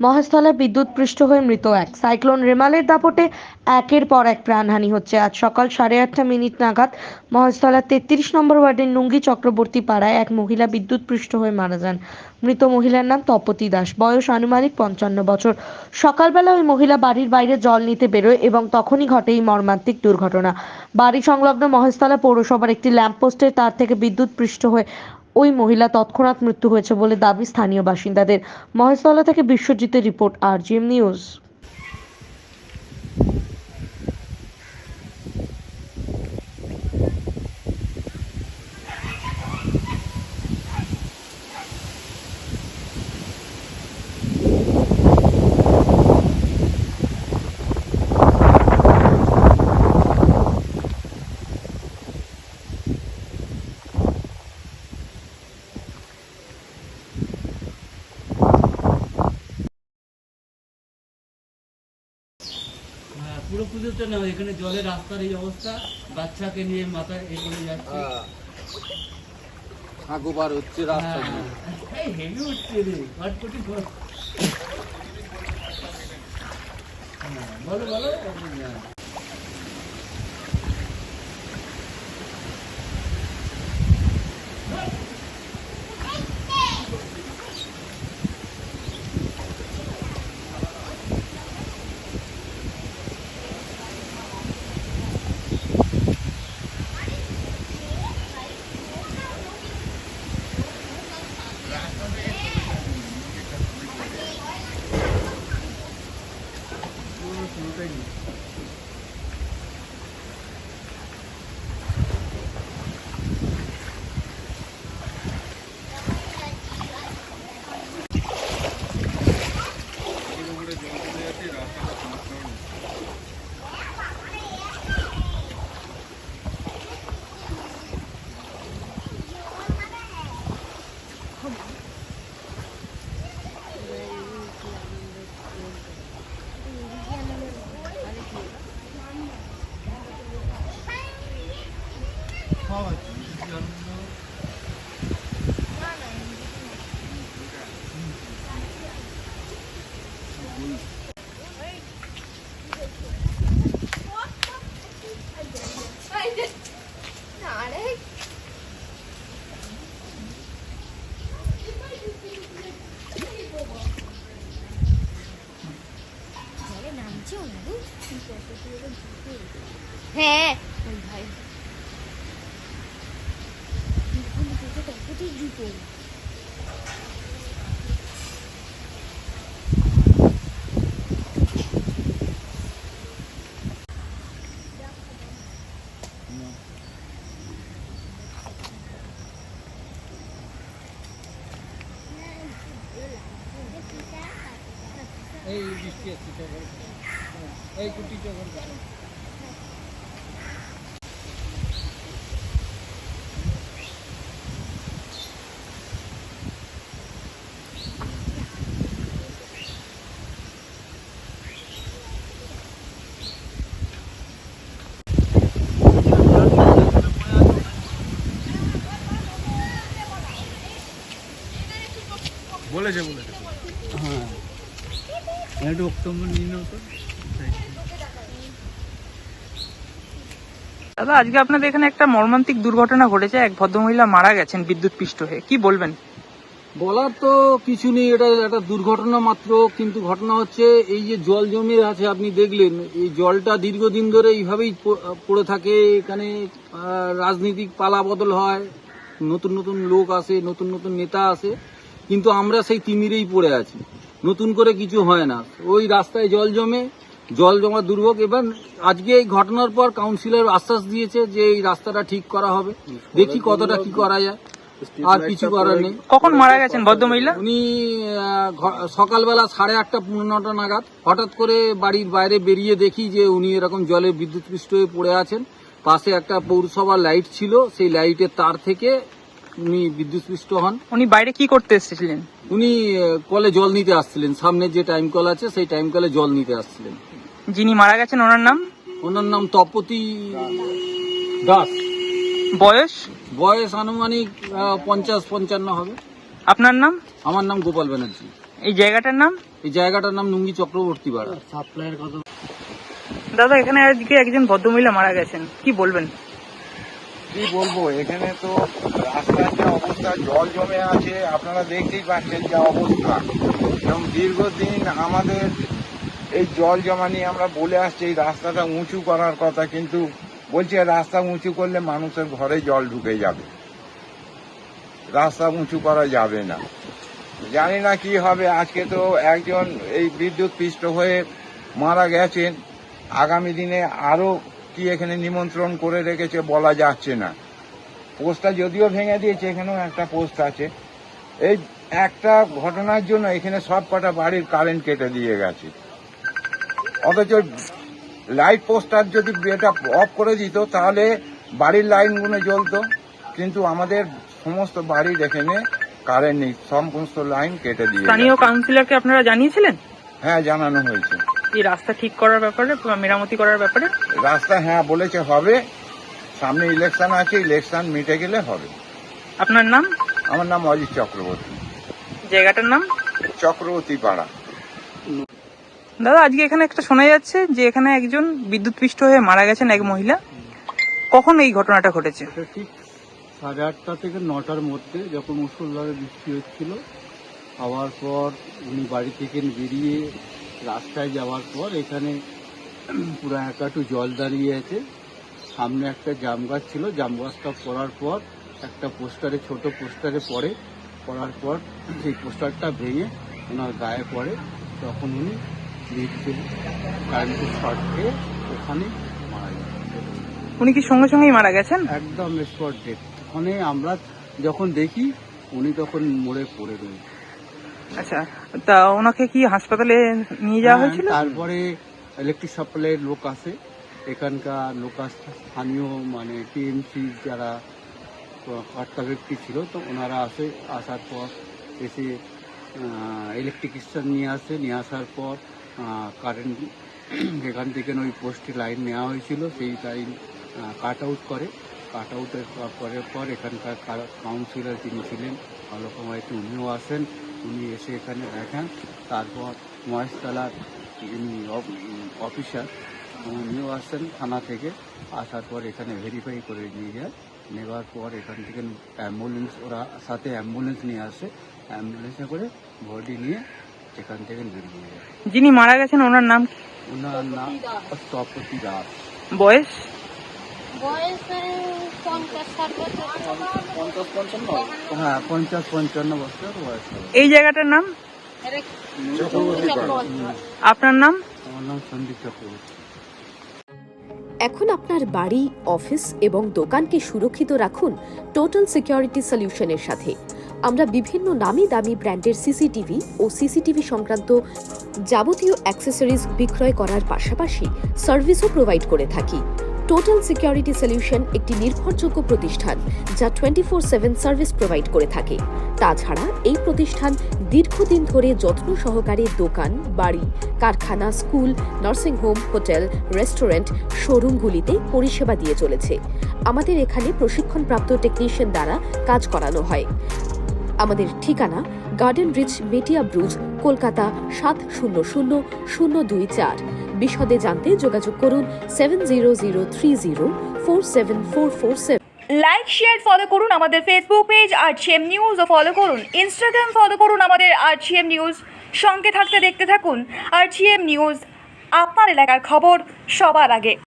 মহেশতলায় বিদ্যুৎপৃষ্ট হয়ে মৃত এক। সাইক্লোন রেমালের দাপটে একের পর এক প্রাণহানি হচ্ছে। আজ সকাল 8:30 নাগাদ মহেশতলার 33 নম্বর ওয়ার্ডের নুঙ্গি চক্রবর্তী পাড়ায় এক মহিলা বিদ্যুৎপৃষ্ট হয়ে মারা যান। মৃত মহিলার নাম তপতী দাস, বয়স আনুমানিক 55 বছর। সকালবেলা ওই মহিলা বাড়ির বাইরে জল নিতে বেরোয় এবং তখনই ঘটে এই মর্মান্তিক দুর্ঘটনা। বাড়ি সংলগ্ন মহেশতলা পৌরসভার একটি ল্যাম্পপোস্টের তার থেকে বিদ্যুৎপৃষ্ট হয়ে ওই মহিলা তৎক্ষণাৎ মৃত্যু হয়েছে বলে দাবি স্থানীয় বাসিন্দাদের। মহেশতলা থেকে বিশ্বজিতের রিপোর্ট, RGM নিউজ। পুরো পুজোতে না, এখানে জলের রাস্তার এই অবস্থা, বাচ্চাকে নিয়ে মাথায় এই করে যাচ্ছে, ঠাকুর হচ্ছে রাস্তা হেভি উঠছে রে, ঘটপটি বলো বলো। হ্যাঁ এই বৃষ্টি আসছে, এই কুটি চোখের বলেছে হ্যাঁ, একটু বক্তব্য নিয়ে নাও তো। দাদা, আজকে আপনাদের এখানে একটা মর্মান্তিক দুর্ঘটনা ঘটেছে, এক ভদ্রমহিলা মারা গেছেন বিদ্যুৎপৃষ্ট হয়ে, কি বলবেন? বলার তো কিছু নেই, এটা একটা দুর্ঘটনা মাত্র। কিন্তু ঘটনা হচ্ছে এই যে জল জমে আছে, আপনি দেখলেন এই জলটা দীর্ঘদিন ধরে এইভাবেই পড়ে থাকে। এখানে রাজনৈতিক পালা বদল হয়, নতুন নতুন লোক আসে, নতুন নতুন নেতা আসে, কিন্তু আমরা সেই তিমিরেই পড়ে আছি, নতুন করে কিছু হয় না। ওই রাস্তায় জল জমা দুর্ভোগ। এবার আজকে এই ঘটনার পর কাউন্সিলর আশ্বাস দিয়েছে যে এই রাস্তাটা ঠিক করা হবে, দেখি কতটা কি করা যায়। আর কিছু করার নেই। কখন মারা গেছেন ভদ্রমহিলা? উনি সকালবেলা 8:30-9:15 নাগাদ হঠাৎ করে বাড়ির বাইরে বেরিয়ে দেখি যে উনি এরকম জলে বিদ্যুৎপৃষ্ট হয়ে পড়ে আছেন। পাশে একটা পৌরসভার লাইট ছিল, সেই লাইটের তার থেকে উনি বিদ্যুৎপৃষ্ট হন। উনি বাইরে কি করতে এসেছিলেন? উনি কলে জল নিতে আসছিলেন, সামনে যে টাইম কল আছে সেই টাইম কলে জল নিতে আসছিলেন। যিনি মারা গেছেন ওনার নাম? ওনার নাম তপতী দাস। বয়স আনুমানিক 50-55 হবে। আপনার নাম? আমার নাম গোপাল ব্যানার্জি। এই জায়গাটার নাম? এই জায়গাটার নাম নুঙ্গি চক্রবর্তী পাড়া। সাপ্লাইয়ের কথা দাদা এখানে আজকে একজন ভদ্রমহিলা মারা গেছেন, কি বলবেন? কি বলবো, এখানে তো রাস্তার যা অবস্থা, জল জমে আছে, আপনারা দেখতেই পাচ্ছেন যা অবস্থা। এবং দীর্ঘদিন আমাদের এই জল জমা নিয়ে আমরা বলে আসছি এই রাস্তাটা উঁচু করার কথা, কিন্তু বলছে রাস্তা উঁচু করলে মানুষের ঘরে জল ঢুকে যাবে, রাস্তা উঁচু করা যাবে না। জানি না কি হবে। আজকে তো একজন এই বিদ্যুৎ পৃষ্ঠ হয়ে মারা গেছেন, আগামী দিনে আরো কি এখানে নিমন্ত্রণ করে রেখেছে বলা যাচ্ছে না। পোস্টটা যদিও ভেঙে দিয়েছে, এখানেও একটা পোস্ট আছে। এই একটা ঘটনার জন্য এখানে সব কটা বাড়ির কারেন্ট কেটে দিয়ে গেছে। অথচ লাইট পোস্টার যদি এটা অফ করে দিত তাহলে বাড়ির লাইনগুলো জ্বলতো, কিন্তু আমাদের সমস্ত বাড়ির এখানে কারেন্ট নেই, সমস্ত লাইন কেটে দিয়ে স্থানীয় গেছে। কাউন্সিলরকে আপনারা জানিয়েছিলেন হ্যাঁ, জানানো হয়েছে। এই রাস্তা ঠিক করার ব্যাপারে বা মেরামতি করার ব্যাপারে? রাস্তা হ্যাঁ বলেছে হবে, সামনে ইলেকশন আছে, ইলেকশন মিটে গেলে হবে। আপনার নাম? আমার নাম অজিত চক্রবর্তী, জায়গাটার নাম? চক্রবর্তী পাড়া। দাদা আজকে এখানে একটা শোনা যাচ্ছে যে এখানে একজন বিদ্যুৎ পৃষ্ঠ হয়ে মারা গেছেন এক মহিলা, কখন এই ঘটনাটা ঘটেছে? এটা ঠিক 8:30 থেকে 9টার মধ্যে, যখন মুষলধারে বৃষ্টি হচ্ছিল। হওয়ার পর উনি বাড়ি থেকে বেরিয়ে রাস্তায় যাওয়ার পর এখানে পুরো একাটু জল দাঁড়িয়ে আছে। সামনে একটা জাম গাছ ছিল, জাম গাছটা পড়ার পর একটা পোস্টারে, ছোট পোস্টারে পড়ার পর সেই পোস্টারটা ভেঙে ওনার গায়ে পড়ে। তখন উনি কারেন্টের শর্ট খেয়ে ওখানে মারা যায়। উনি কি সঙ্গে সঙ্গেই মারা গেছেন? একদম স্পট ডেট। ওখানে আমরা যখন দেখি উনি তখন মরে পড়ে রয়েছে। আচ্ছা, তা ওনাকে কি হাসপাতালে নিয়ে যাওয়া হয়েছিল? তারপরে ইলেকট্রিক সাপ্লাইয়ের লোক আসে, এখানকার লোক স্থানীয় মানে টিএমসি যারা কর্তা ব্যক্তি ছিল, তো ওনারা আসে। আসার পর এসে ইলেকট্রিশিয়ান নিয়ে আসার পর কারেন্ট এখান থেকে ওই পোস্টে লাইন নেওয়া হয়েছিল, সেই লাইন কাট আউট করে। কাট আউটের করার পর এখানকার কাউন্সিলর যিনি ছিলেন আলোকমাইতি, উনিও আসেন। উনি এসে এখানে দেখেন। তারপর মহেশতলার যিনি অফিসার উনিও আসেন থানা থেকে। আসার পর এখানে ভেরিফাই করে নিয়ে যায়। নেওয়ার পর এখান থেকে অ্যাম্বুলেন্স, ওরা সাথে অ্যাম্বুলেন্স নিয়ে আসে। অ্যাম্বুলেন্সে করে বডি নিয়ে এখান থেকে বেরিয়ে যায়। যিনি মারা গেছেন ওনার নাম? ওনার নাম তপতি দাস। বয়স? হ্যাঁ, 50-55 বছর বয়স হবে। এই জায়গাটার নাম? আপনার নাম? আমার নাম সন্দীপ চক্রবর্তী। এখন আপনার বাড়ি, অফিস এবং দোকানকে সুরক্ষিত রাখুন টোটাল সিকিউরিটি সলিউশনের সাথে। আমরা বিভিন্ন নামি দামি ব্র্যান্ডের সিসিটিভি ও সিসিটিভি সংক্রান্ত যাবতীয় অ্যাক্সেসরিজ বিক্রয় করার পাশাপাশি সার্ভিসও প্রোভাইড করে থাকি। টোটাল সিকিউরিটি সলিউশন একটি নির্ভরযোগ্য প্রতিষ্ঠান যা 24/7 সার্ভিস প্রোভাইড করে থাকে। তাছাড়া এই প্রতিষ্ঠান দীর্ঘদিন ধরে যত্ন সহকারে দোকান, বাড়ি, কারখানা, স্কুল, নার্সিংহোম, হোটেল, রেস্টুরেন্ট, শোরুমগুলিতে পরিষেবা দিয়ে চলেছে। আমাদের এখানে প্রশিক্ষণপ্রাপ্ত টেকনিশিয়ান দ্বারা কাজ করানো হয়। আমাদের ঠিকানা গার্ডেন রিচ, মেটিয়া ব্রুজ, কলকাতা 700024। বিশদে জানতে যোগাযোগ করুন 7003047447। লাইক, শেয়ার, ফলো করুন আমাদের ফেসবুক পেজ RGM নিউজ ও ফলো করুন ইনস্টাগ্রাম, ফলো করুন আমাদের RGM নিউজ। সঙ্গে থাকতে দেখতে থাকুন RGM নিউজ, আপনার এলাকার খবর সবার আগে।